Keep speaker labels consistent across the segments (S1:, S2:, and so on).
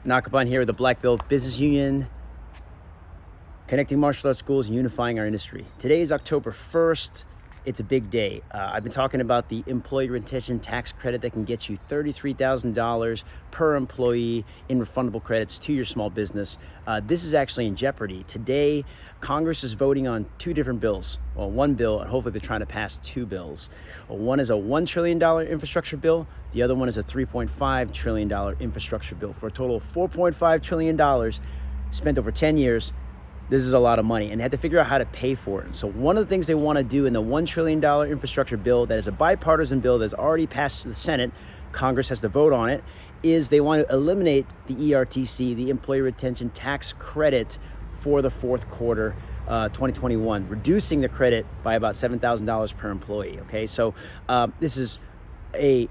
S1: Nakapan here with the Black Belt Business Union, connecting martial arts schools and unifying our industry. Today is October 1st. It's a big day. I've been talking about the employee retention tax credit that can get you $33,000 per employee in refundable credits to your small business. This is actually in jeopardy. Today, Congress is voting on two different bills. Well, one bill, and hopefully they're trying to pass two bills. One is a $1 trillion infrastructure bill. The other one is a $3.5 trillion infrastructure bill for a total of $4.5 trillion spent over 10 years. This is a lot of money, and they had to figure out how to pay for it. So one of the things they want to do in the $1 trillion infrastructure bill, that is a bipartisan bill that's already passed the Senate, Congress has to vote on it, is they want to eliminate the ERTC, the Employee Retention Tax Credit, for the fourth quarter 2021, reducing the credit by about $7,000 per employee. Okay, so this is a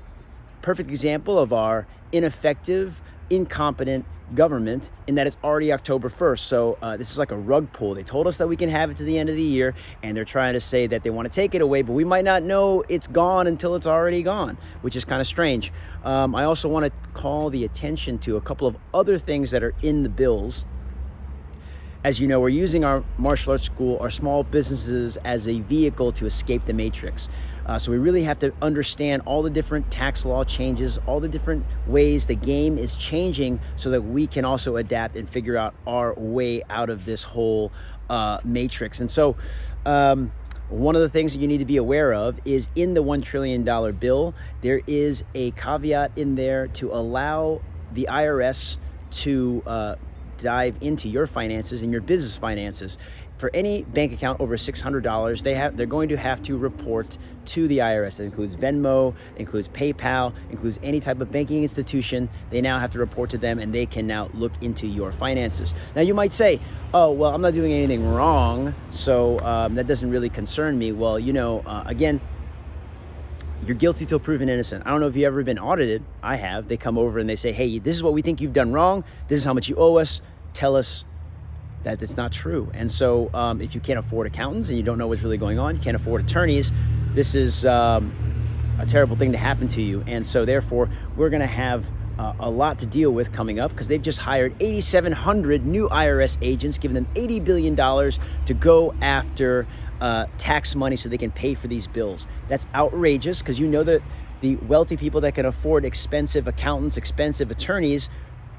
S1: perfect example of our ineffective, incompetent government in that it's already October 1st. So this is like a rug pull. They told us that we can have it to the end of the year, and they're trying to say that they want to take it away, but we might not know it's gone until it's already gone, which is kind of strange. I also want to call the attention to a couple of other things that are in the bills. As you know, we're using our martial arts school, our small businesses, as a vehicle to escape the matrix. So we really have to understand all the different tax law changes, all the different ways the game is changing, so that we can also adapt and figure out our way out of this whole matrix. And so one of the things that you need to be aware of is in the $1 trillion bill, there is a caveat in there to allow the IRS to dive into your finances and your business finances. For any bank account over $600, they're going to have to report to the IRS. That includes Venmo, includes PayPal, includes any type of banking institution. They now have to report to them, and they can now look into your finances. Now you might say, oh, well, I'm not doing anything wrong, so that doesn't really concern me. Well, you know, again, you're guilty till proven innocent. I don't know if you've ever been audited. I have. They come over and they say, hey, this is what we think you've done wrong. This is how much you owe us. Tell us that it's not true. And so if you can't afford accountants and you don't know what's really going on, you can't afford attorneys, this is a terrible thing to happen to you. And so therefore, we're gonna have a lot to deal with coming up, because they've just hired 8,700 new IRS agents, giving them $80 billion to go after tax money so they can pay for these bills. That's outrageous, because you know that the wealthy people that can afford expensive accountants, expensive attorneys,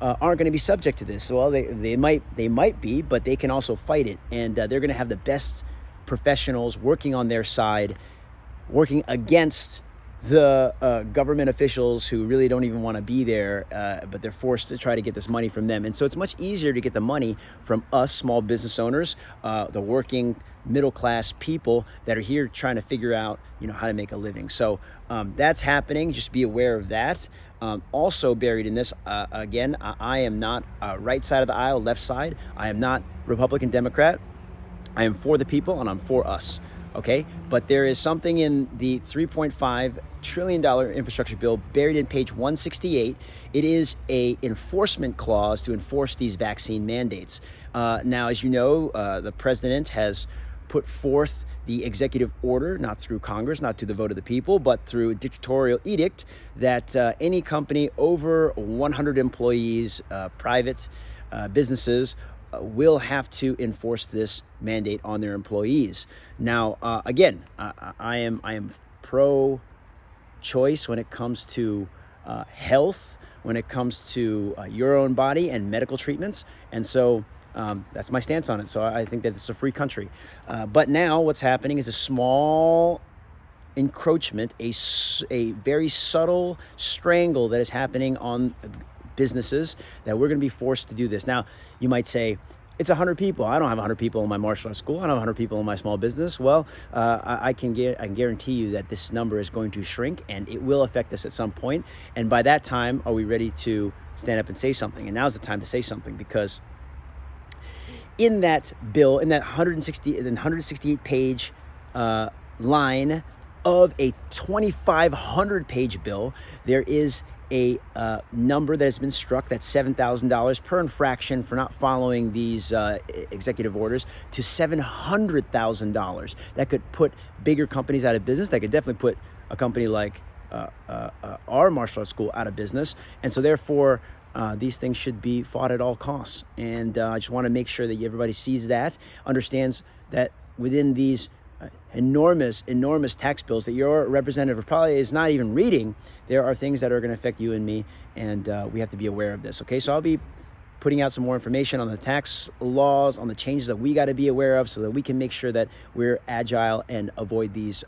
S1: aren't going to be subject to this. Well, they might be, but they can also fight it, and they're going to have the best professionals working on their side, working against the government officials who really don't even want to be there, but they're forced to try to get this money from them. And so it's much easier to get the money from us small business owners, the working middle class people that are here trying to figure out, you know, how to make a living. So that's happening. Just be aware of that. Also buried in this, again, I am not right side of the aisle, left side. I am not Republican, Democrat. I am for the people, and I'm for us. Okay, but there is something in the $3.5 trillion infrastructure bill buried in page 168. It is a enforcement clause to enforce these vaccine mandates. Now, as you know, the president has put forth the executive order, not through Congress, not to the vote of the people, but through a dictatorial edict, that any company over 100 employees, private businesses, will have to enforce this mandate on their employees. Now, again, I am pro-choice when it comes to health, when it comes to your own body and medical treatments, and so that's my stance on it. So I think that it's a free country. But now what's happening is a small encroachment, a very subtle strangle that is happening on businesses, that we're going to be forced to do this. Now, you might say, it's 100 people. I don't have 100 people in my martial arts school. I don't have 100 people in my small business. Well, I can guarantee you that this number is going to shrink, and it will affect us at some point. And by that time, are we ready to stand up and say something? And now's the time to say something, because in that bill, in that 168 page line of a 2,500 page bill, there is a number that has been struck. That's $7,000 per infraction for not following these executive orders, to $700,000. That could put bigger companies out of business. That could definitely put a company like our martial arts school out of business. And so therefore, these things should be fought at all costs. And I just want to make sure that everybody sees that, understands that within these enormous tax bills that your representative probably is not even reading, there are things that are going to affect you and me, and we have to be aware of this. Okay, so I'll be putting out some more information on the tax laws, on the changes that we got to be aware of, so that we can make sure that we're agile and avoid these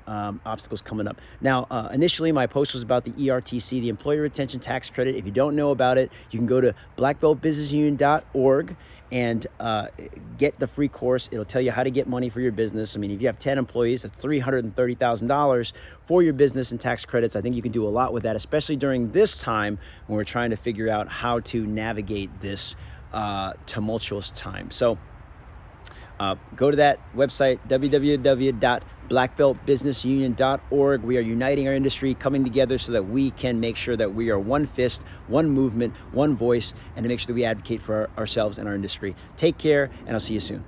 S1: obstacles coming up. Now, initially my post was about the ERTC, the Employee Retention Tax Credit. If you don't know about it, you can go to blackbeltbusinessunion.org and get the free course. It'll tell you how to get money for your business. I mean, if you have 10 employees, that's $330,000 for your business and tax credits. I think you can do a lot with that, especially during this time when we're trying to figure out how to navigate this tumultuous time. So go to that website, www.blackbeltbusinessunion.org. We are uniting our industry, coming together so that we can make sure that we are one fist, one movement, one voice, and to make sure that we advocate for ourselves and our industry. Take care, and I'll see you soon.